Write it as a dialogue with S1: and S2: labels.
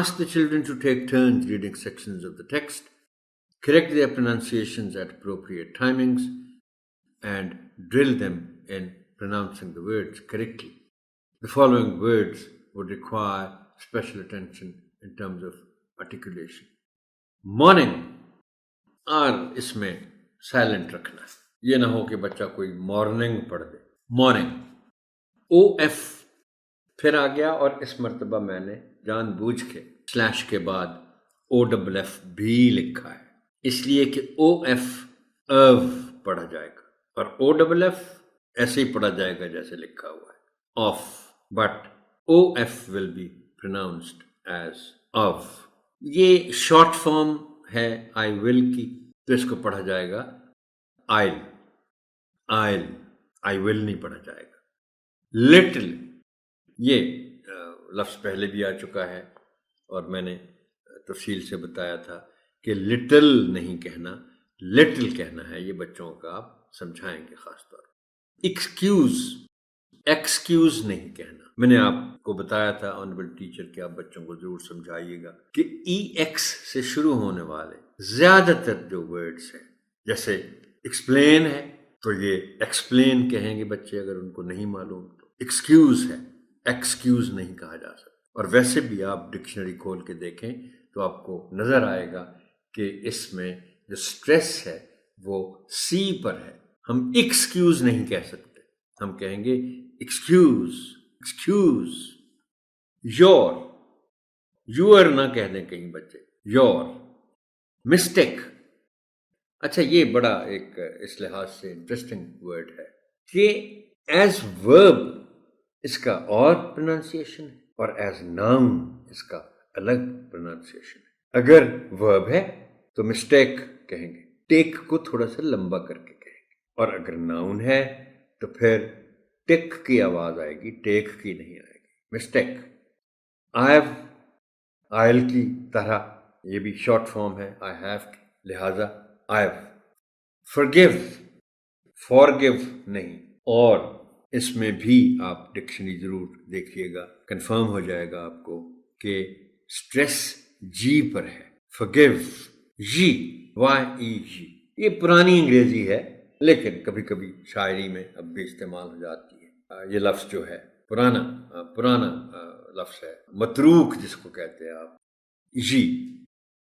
S1: Ask the children to take turns reading sections of the text, correct their pronunciations at appropriate timings, and drill them in pronouncing the words correctly. The following words would require special attention in terms of articulation. Morning, और इसमें silent रखना है, ये ना हो कि बच्चा कोई मॉर्निंग पढ़ दे. मॉर्निंग, ओ एफ फिर आ गया, और इस मर्तबा मैंने जानबूझ के स्लैश के बाद ओ डबल एफ भी लिखा है, इसलिए कि ओ एफ अव पढ़ा जाएगा और ओ डबल एफ ऐसे ही पढ़ा जाएगा जैसे लिखा हुआ है, off, but O F will be pronounced as off. ये शॉर्ट फॉर्म है आई विल की, तो इसको पढ़ा जाएगा आइल. आइल, आई विल नहीं पढ़ा जाएगा. लिटिल, ये लफ्ज़ पहले भी आ चुका है और मैंने तफसील से बताया था कि लिटिल नहीं कहना, लिटिल कहना है. ये बच्चों का आप समझाएंगे खास तौर पर. एक्सक्यूज़, एक्सक्यूज़ नहीं कहना. मैंने आपको बताया था ऑनरेबल टीचर कि आप बच्चों को जरूर समझाइएगा कि ई एक्स से शुरू होने वाले ज्यादातर जो वर्ड्स हैं, जैसे एक्सप्लेन है तो ये एक्सप्लेन कहेंगे बच्चे अगर उनको नहीं मालूम तो. एक्सक्यूज है, एक्सक्यूज नहीं कहा जा सकता. और वैसे भी आप डिक्शनरी खोल के देखें तो आपको नजर आएगा कि इसमें जो स्ट्रेस है वो सी पर है. हम एक्सक्यूज नहीं कह सकते, हम कहेंगे एक्सक्यूज, एक्सक्यूज. योर, यूर ना कह दें कहीं बच्चे, योर. मिस्टेक, अच्छा ये बड़ा एक इस लिहाज से इंटरेस्टिंग वर्ड है कि एज वर्ब इसका और प्रोनाउंसिएशन है और एज नाउन इसका अलग प्रोनाउंसिएशन है. अगर वर्ब है तो मिस्टेक कहेंगे, टेक को थोड़ा सा लंबा करके कहेंगे, और अगर नाउन है तो फिर टेक की आवाज आएगी, टेक की नहीं आएगी. मिस्टेक. आईव, आयल की तरह, ये भी शॉर्ट फॉर्म है आई हैव की, लिहाजा आईव. फॉरगिव, फॉरगिव नहीं. और इसमें भी आप डिक्शनरी जरूर देखिएगा, कंफर्म हो जाएगा आपको कि स्ट्रेस जी पर है. फॉरगिव, जी, वाई ई जी. ये पुरानी अंग्रेजी है लेकिन कभी कभी शायरी में अब भी इस्तेमाल हो जाती है. ये लफ्ज़ जो है पुराना लफ्ज़ है, मतरूक जिसको कहते हैं आप, जी.